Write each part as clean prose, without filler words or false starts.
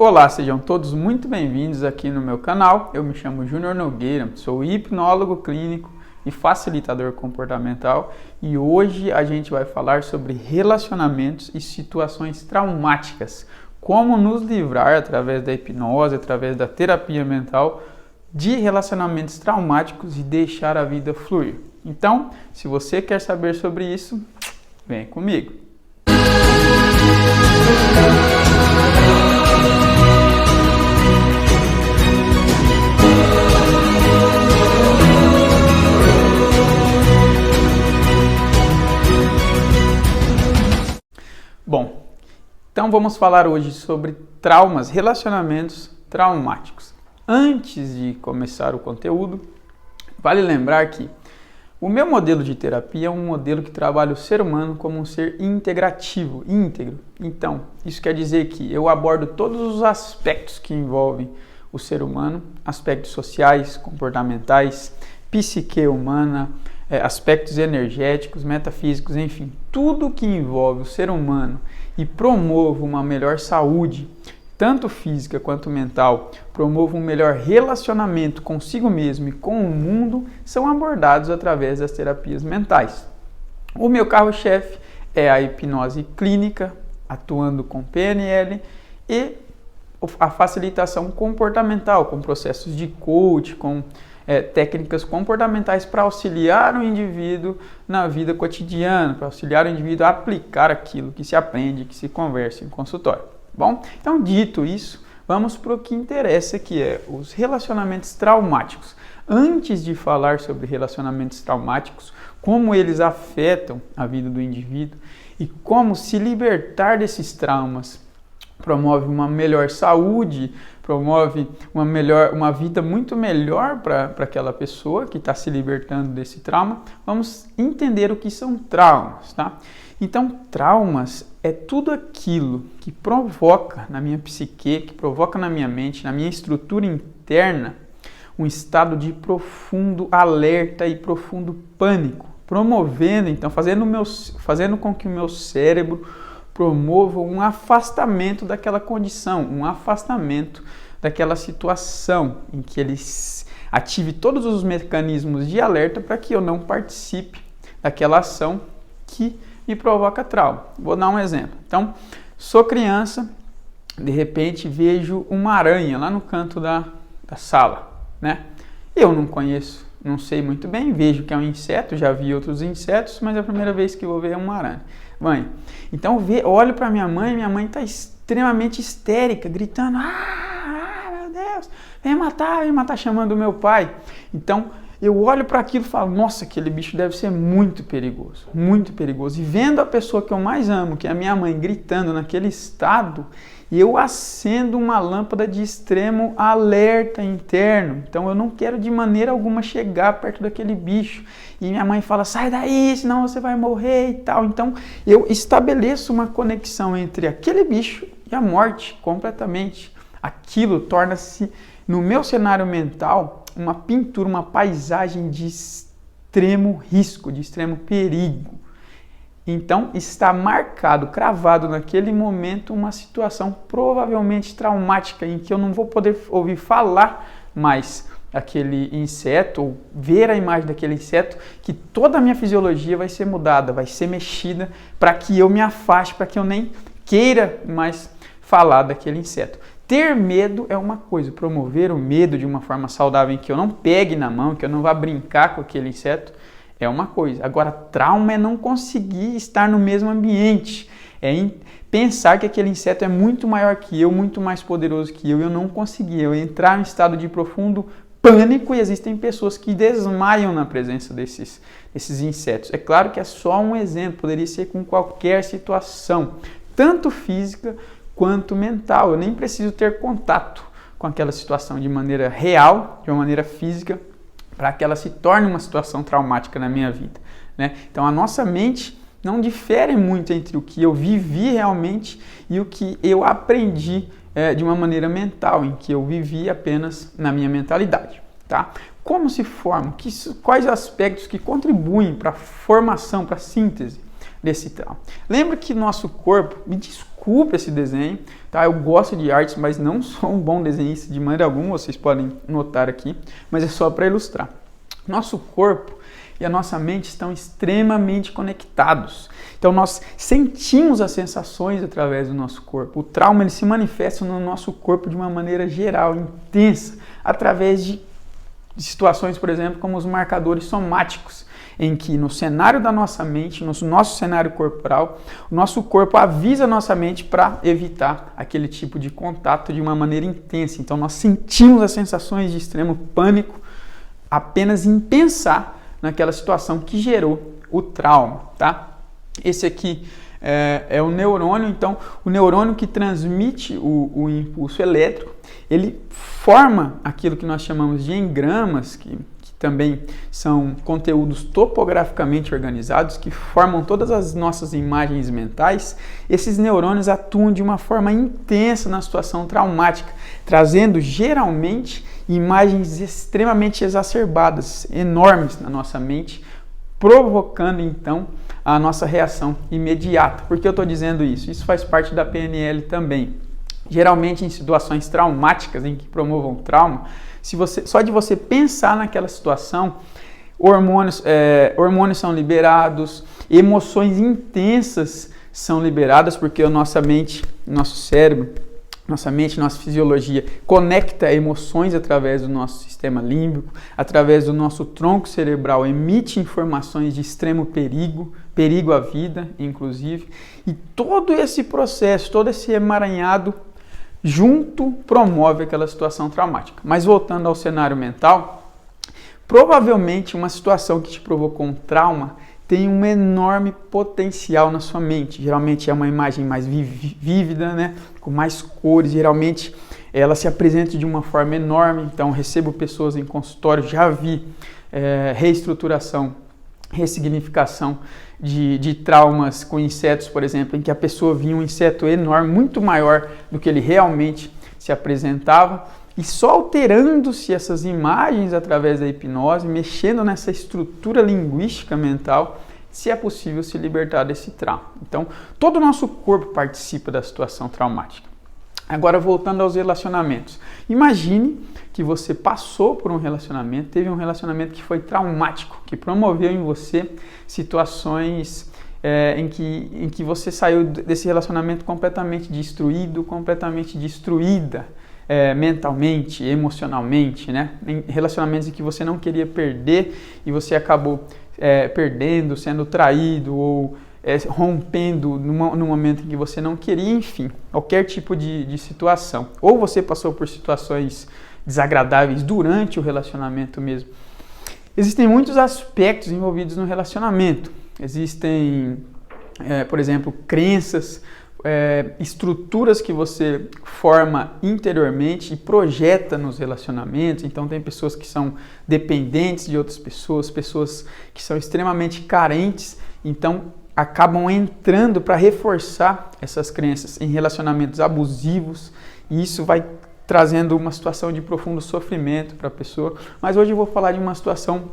Olá, sejam todos muito bem-vindos aqui no meu canal. Eu me chamo Júnior Nogueira, sou hipnólogo clínico e facilitador comportamental e hoje a gente vai falar sobre relacionamentos e situações traumáticas, como nos livrar através da hipnose, através da terapia mental de relacionamentos traumáticos e deixar a vida fluir. Então, se você quer saber sobre isso, vem comigo. Bom, então vamos falar hoje sobre traumas, relacionamentos traumáticos. Antes de começar o conteúdo, vale lembrar que o meu modelo de terapia é um modelo que trabalha o ser humano como um ser integrativo, íntegro. Então, isso quer dizer que eu abordo todos os aspectos que envolvem o ser humano, aspectos sociais, comportamentais, psique humana, aspectos energéticos, metafísicos, enfim, tudo que envolve o ser humano e promove uma melhor saúde, tanto física quanto mental, promove um melhor relacionamento consigo mesmo e com o mundo, são abordados através das terapias mentais. O meu carro-chefe é a hipnose clínica, atuando com PNL, e a facilitação comportamental, com processos de coach, com técnicas comportamentais para auxiliar o indivíduo na vida cotidiana, para auxiliar o indivíduo a aplicar aquilo que se aprende, que se conversa em consultório. Bom, então dito isso, vamos para o que interessa, que é os relacionamentos traumáticos. Antes de falar sobre relacionamentos traumáticos, como eles afetam a vida do indivíduo e como se libertar desses traumas promove uma melhor saúde, promove uma vida muito melhor para aquela pessoa que está se libertando desse trauma, vamos entender o que são traumas, tá? Então, traumas é tudo aquilo que provoca na minha psique, que provoca na minha mente, na minha estrutura interna, um estado de profundo alerta e profundo pânico, promovendo, então, fazendo com que o meu cérebro promova um afastamento daquela condição, um afastamento daquela situação em que ele ative todos os mecanismos de alerta para que eu não participe daquela ação que me provoca trauma. Vou dar um exemplo. Então, sou criança, de repente vejo uma aranha lá no canto da sala, né? Eu não conheço, não sei muito bem, vejo que é um inseto, já vi outros insetos, mas é a primeira vez que vou ver uma aranha. Mãe, então olho para minha mãe está extremamente histérica, gritando, meu Deus, vem matar, chamando o meu pai. Então, eu olho para aquilo e falo, nossa, aquele bicho deve ser muito perigoso. E vendo a pessoa que eu mais amo, que é a minha mãe, gritando naquele estado, eu acendo uma lâmpada de extremo alerta interno. Então eu não quero de maneira alguma chegar perto daquele bicho. E minha mãe fala, sai daí, senão você vai morrer e tal. Então eu estabeleço uma conexão entre aquele bicho e a morte completamente. Aquilo torna-se, no meu cenário mental, uma pintura, uma paisagem de extremo risco, de extremo perigo. Então, está marcado, cravado naquele momento uma situação provavelmente traumática em que eu não vou poder ouvir falar mais aquele inseto ou ver a imagem daquele inseto, que toda a minha fisiologia vai ser mudada, vai ser mexida para que eu me afaste, para que eu nem queira mais falar daquele inseto. Ter medo é uma coisa, promover o medo de uma forma saudável em que eu não pegue na mão, que eu não vá brincar com aquele inseto, é uma coisa. Agora, trauma é não conseguir estar no mesmo ambiente. É pensar que aquele inseto é muito maior que eu, muito mais poderoso que eu não conseguir. Eu entrar em estado de profundo pânico e existem pessoas que desmaiam na presença desses insetos. É claro que é só um exemplo, poderia ser com qualquer situação, tanto física quanto mental. Eu nem preciso ter contato com aquela situação de maneira real, de uma maneira física, para que ela se torne uma situação traumática na minha vida, né? Então a nossa mente não difere muito entre o que eu vivi realmente e o que eu aprendi de uma maneira mental, em que eu vivi apenas na minha mentalidade, tá? Como se forma? Quais aspectos que contribuem para a formação, para a síntese desse trauma? Lembra que nosso corpo, me desculpe desculpe esse desenho, tá? Eu gosto de artes, mas não sou um bom desenhista de maneira alguma, vocês podem notar aqui, mas é só para ilustrar. Nosso corpo e a nossa mente estão extremamente conectados. Então nós sentimos as sensações através do nosso corpo. O trauma ele se manifesta no nosso corpo de uma maneira geral, intensa, através de situações, por exemplo, como os marcadores somáticos, em que no cenário da nossa mente, no nosso cenário corporal, o nosso corpo avisa a nossa mente para evitar aquele tipo de contato de uma maneira intensa. Então nós sentimos as sensações de extremo pânico apenas em pensar naquela situação que gerou o trauma, tá? Esse aqui é o neurônio, então o neurônio que transmite o impulso elétrico, ele forma aquilo que nós chamamos de engramas, que também são conteúdos topograficamente organizados, que formam todas as nossas imagens mentais. Esses neurônios atuam de uma forma intensa na situação traumática, trazendo geralmente imagens extremamente exacerbadas, enormes na nossa mente, provocando então a nossa reação imediata. Por que eu estou dizendo isso? Isso faz parte da PNL também. Geralmente em situações traumáticas, em que promovam trauma, só de você pensar naquela situação, hormônios são liberados, emoções intensas são liberadas, porque a nossa mente, nosso cérebro, nossa fisiologia conecta emoções através do nosso sistema límbico, através do nosso tronco cerebral, emite informações de extremo perigo à vida, inclusive, e todo esse processo, todo esse emaranhado junto promove aquela situação traumática. Mas voltando ao cenário mental, provavelmente uma situação que te provocou um trauma tem um enorme potencial na sua mente. Geralmente é uma imagem mais vívida, né? Com mais cores, geralmente ela se apresenta de uma forma enorme. Então recebo pessoas em consultório, já vi reestruturação, ressignificação de traumas com insetos, por exemplo, em que a pessoa via um inseto enorme, muito maior do que ele realmente se apresentava, e só alterando-se essas imagens através da hipnose, mexendo nessa estrutura linguística mental, se é possível se libertar desse trauma. Então, todo o nosso corpo participa da situação traumática. Agora, voltando aos relacionamentos. Imagine que você passou por um relacionamento, teve um relacionamento que foi traumático, que promoveu em você situações em que você saiu desse relacionamento completamente destruído, completamente destruída mentalmente, emocionalmente, né? Em relacionamentos em que você não queria perder e você acabou perdendo, sendo traído ou rompendo no momento em que você não queria, enfim, qualquer tipo de situação. Ou você passou por situações desagradáveis durante o relacionamento mesmo. Existem muitos aspectos envolvidos no relacionamento. Existem, por exemplo, crenças, estruturas que você forma interiormente e projeta nos relacionamentos. Então tem pessoas que são dependentes de outras pessoas, pessoas que são extremamente carentes, então acabam entrando para reforçar essas crenças em relacionamentos abusivos, e isso vai trazendo uma situação de profundo sofrimento para a pessoa. Mas hoje eu vou falar de uma situação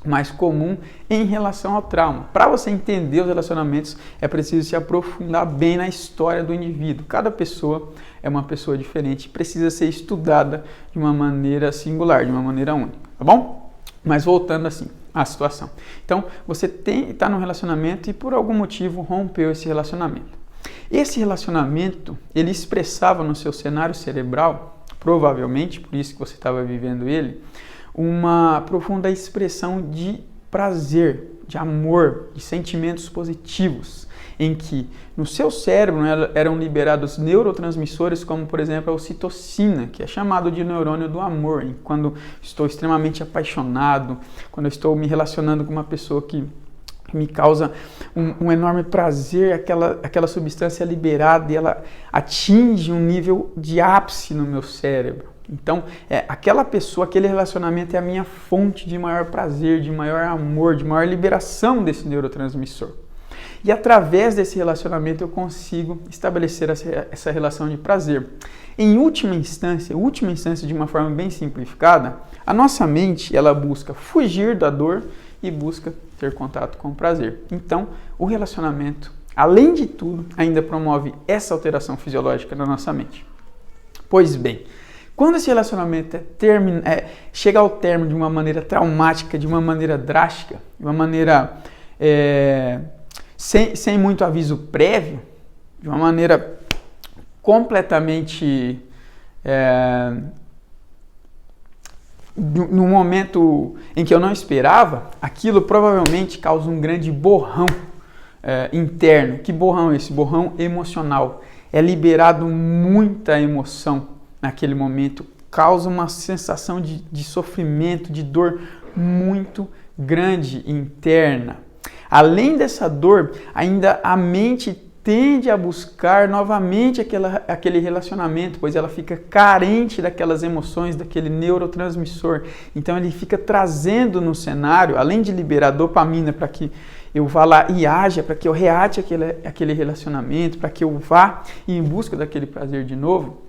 mais comum em relação ao trauma. Para você entender os relacionamentos, é preciso se aprofundar bem na história do indivíduo. Cada pessoa é uma pessoa diferente, precisa ser estudada de uma maneira singular, de uma maneira única, tá bom? Mas voltando assim à situação. Então, você está num relacionamento e por algum motivo rompeu esse relacionamento. Esse relacionamento, ele expressava no seu cenário cerebral, provavelmente, por isso que você estava vivendo ele, uma profunda expressão de prazer, de amor, de sentimentos positivos, em que no seu cérebro eram liberados neurotransmissores como, por exemplo, a ocitocina, que é chamado de neurônio do amor. Quando estou extremamente apaixonado, quando eu estou me relacionando com uma pessoa que me causa um enorme prazer, aquela substância liberada, e ela atinge um nível de ápice no meu cérebro. Então, aquela pessoa, aquele relacionamento é a minha fonte de maior prazer, de maior amor, de maior liberação desse neurotransmissor. E através desse relacionamento eu consigo estabelecer essa relação de prazer. Em última instância, de uma forma bem simplificada, a nossa mente ela busca fugir da dor e busca ter contato com o prazer. Então, o relacionamento além de tudo, ainda promove essa alteração fisiológica na nossa mente. Pois bem, quando esse relacionamento chega ao término de uma maneira traumática, de uma maneira drástica, de uma maneira sem muito aviso prévio, de uma maneira completamente no momento em que eu não esperava, aquilo provavelmente causa um grande borrão interno. Que borrão é esse? Borrão emocional. É liberado muita emoção naquele momento, causa uma sensação de sofrimento, de dor muito grande interna. Além dessa dor, ainda a mente tende a buscar novamente aquele relacionamento, pois ela fica carente daquelas emoções, daquele neurotransmissor. Então ele fica trazendo no cenário, além de liberar dopamina para que eu vá lá e haja, para que eu reate aquele relacionamento, para que eu vá em busca daquele prazer de novo,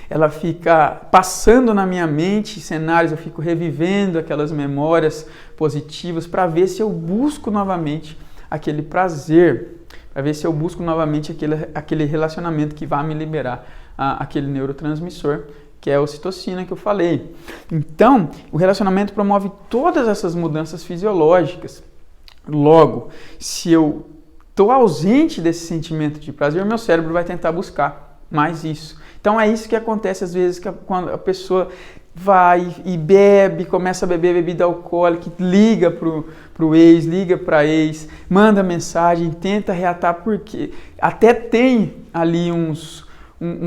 ela fica passando na minha mente cenários, eu fico revivendo aquelas memórias positivas para ver se eu busco novamente aquele prazer, para ver se eu busco novamente aquele relacionamento que vai me liberar aquele neurotransmissor, que é a ocitocina que eu falei. Então, o relacionamento promove todas essas mudanças fisiológicas. Logo, se eu estou ausente desse sentimento de prazer, o meu cérebro vai tentar buscar mais isso. Então é isso que acontece às vezes quando a pessoa vai e bebe, começa a beber bebida alcoólica, liga pro ex, liga para ex, manda mensagem, tenta reatar, porque até tem ali uns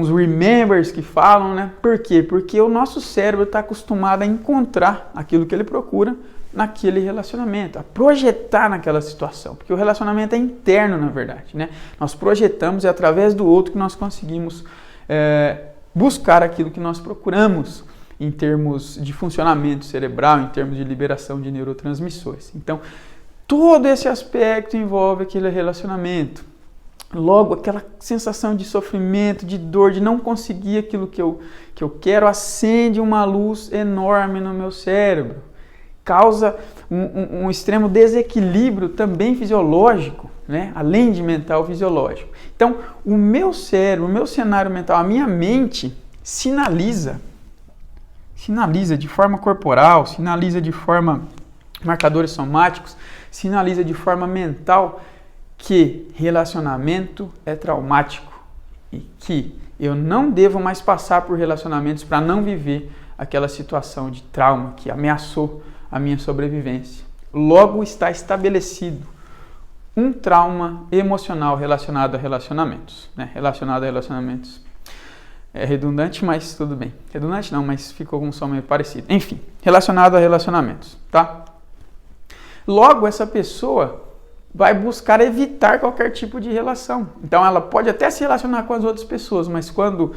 remembers que falam, né? Por quê? Porque o nosso cérebro está acostumado a encontrar aquilo que ele procura naquele relacionamento, a projetar naquela situação, porque o relacionamento é interno, na verdade, né? Nós projetamos e é através do outro que nós conseguimos buscar aquilo que nós procuramos em termos de funcionamento cerebral, em termos de liberação de neurotransmissores. Então, todo esse aspecto envolve aquele relacionamento. Logo, aquela sensação de sofrimento, de dor, de não conseguir aquilo que eu quero, acende uma luz enorme no meu cérebro. Causa um extremo desequilíbrio também fisiológico, né? Além de mental, fisiológico. Então, o meu cérebro, o meu cenário mental, a minha mente sinaliza de forma corporal, sinaliza de forma marcadores somáticos, sinaliza de forma mental que relacionamento é traumático e que eu não devo mais passar por relacionamentos para não viver aquela situação de trauma que ameaçou a minha sobrevivência. Logo está estabelecido um trauma emocional relacionado a relacionamentos, né? Relacionado a relacionamentos. É redundante, mas tudo bem. Redundante não, mas ficou com um som meio parecido. Enfim, relacionado a relacionamentos, tá? Logo, essa pessoa vai buscar evitar qualquer tipo de relação. Então, ela pode até se relacionar com as outras pessoas, mas quando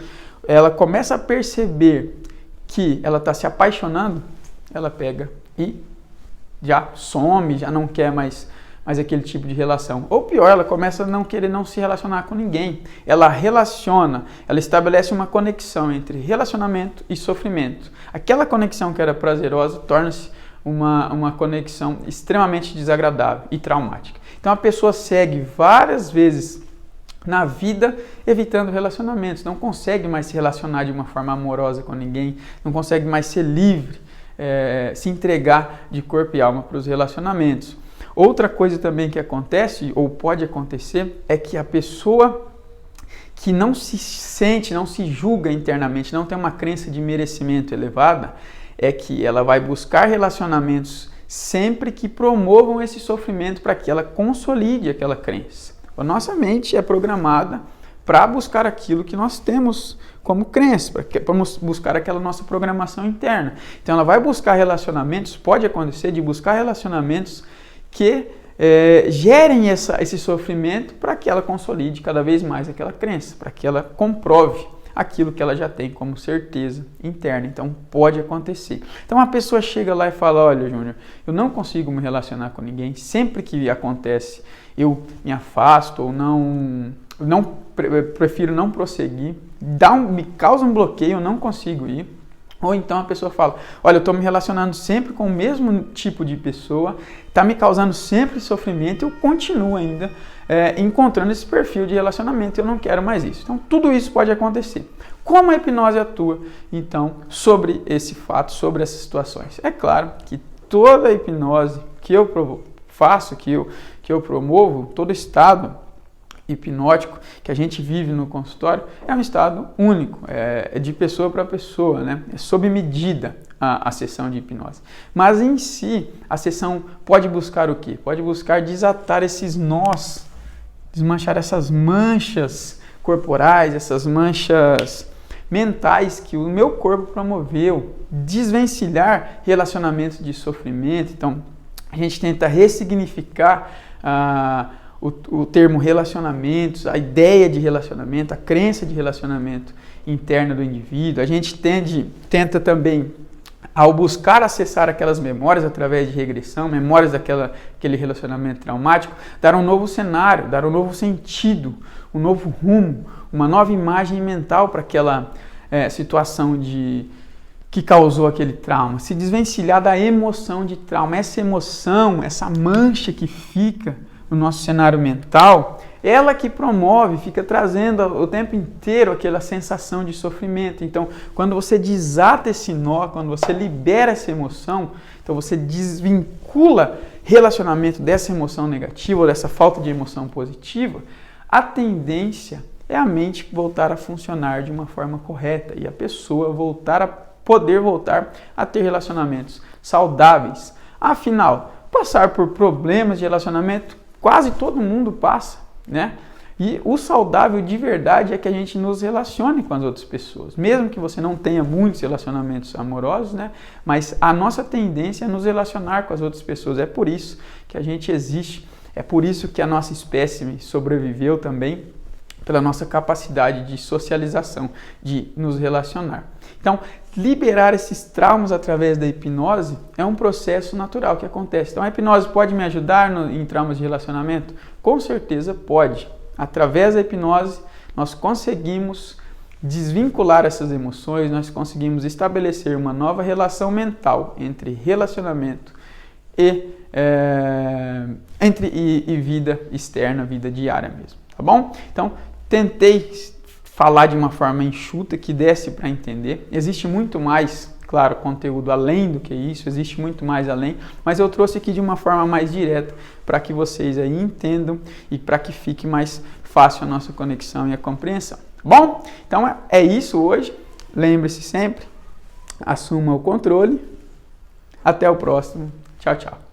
ela começa a perceber que ela está se apaixonando, ela pega e já some, já não quer mais aquele tipo de relação. Ou pior, ela começa a não querer não se relacionar com ninguém. Ela ela estabelece uma conexão entre relacionamento e sofrimento. Aquela conexão que era prazerosa torna-se uma conexão extremamente desagradável e traumática. Então a pessoa segue várias vezes na vida evitando relacionamentos, não consegue mais se relacionar de uma forma amorosa com ninguém, não consegue mais ser livre, se entregar de corpo e alma para os relacionamentos. Outra coisa também que acontece, ou pode acontecer, é que a pessoa que não se sente, não se julga internamente, não tem uma crença de merecimento elevada, é que ela vai buscar relacionamentos sempre que promovam esse sofrimento para que ela consolide aquela crença. A nossa mente é programada para buscar aquilo que nós temos como crença, para buscar aquela nossa programação interna. Então ela vai buscar relacionamentos, pode acontecer de buscar relacionamentos que gerem esse sofrimento para que ela consolide cada vez mais aquela crença, para que ela comprove aquilo que ela já tem como certeza interna. Então pode acontecer. Então a pessoa chega lá e fala: olha, Júnior, eu não consigo me relacionar com ninguém, sempre que acontece eu me afasto ou prefiro não prosseguir, me causa um bloqueio, eu não consigo ir. Ou então a pessoa fala, olha, eu estou me relacionando sempre com o mesmo tipo de pessoa, está me causando sempre sofrimento, eu continuo ainda encontrando esse perfil de relacionamento, eu não quero mais isso. Então tudo isso pode acontecer. Como a hipnose atua, então, sobre esse fato, sobre essas situações? É claro que toda a hipnose que eu faço, que eu promovo, todo estado hipnótico que a gente vive no consultório é um estado único, é de pessoa para pessoa, né? É sob medida a sessão de hipnose. Mas em si, a sessão pode buscar o quê? Pode buscar desatar esses nós, desmanchar essas manchas corporais, essas manchas mentais que o meu corpo promoveu, desvencilhar relacionamentos de sofrimento. Então, a gente tenta ressignificar o termo relacionamentos, a ideia de relacionamento, a crença de relacionamento interna do indivíduo. A gente tenta também, ao buscar acessar aquelas memórias através de regressão, memórias daquele relacionamento traumático, dar um novo cenário, dar um novo sentido, um novo rumo, uma nova imagem mental para aquela situação que causou aquele trauma. Se desvencilhar da emoção de trauma. Essa emoção, essa mancha que fica no nosso cenário mental, ela que promove, fica trazendo o tempo inteiro aquela sensação de sofrimento. Então, quando você desata esse nó, quando você libera essa emoção, então você desvincula relacionamento dessa emoção negativa ou dessa falta de emoção positiva, a tendência é a mente voltar a funcionar de uma forma correta e a pessoa poder voltar a ter relacionamentos saudáveis. Afinal, passar por problemas de relacionamento quase todo mundo passa, né? E o saudável de verdade é que a gente nos relacione com as outras pessoas. Mesmo que você não tenha muitos relacionamentos amorosos, né? Mas a nossa tendência é nos relacionar com as outras pessoas. É por isso que a gente existe. É por isso que a nossa espécie sobreviveu também, pela nossa capacidade de socialização, de nos relacionar. Então, liberar esses traumas através da hipnose é um processo natural que acontece. Então, a hipnose pode me ajudar em traumas de relacionamento? Com certeza pode. Através da hipnose, nós conseguimos desvincular essas emoções, nós conseguimos estabelecer uma nova relação mental entre relacionamento e vida externa, vida diária mesmo, tá bom? Então, tentei falar de uma forma enxuta que desse para entender. Existe muito mais, claro, conteúdo além do que isso, existe muito mais além, mas eu trouxe aqui de uma forma mais direta para que vocês aí entendam e para que fique mais fácil a nossa conexão e a compreensão. Bom, então é isso hoje. Lembre-se sempre, assuma o controle. Até o próximo. Tchau, tchau.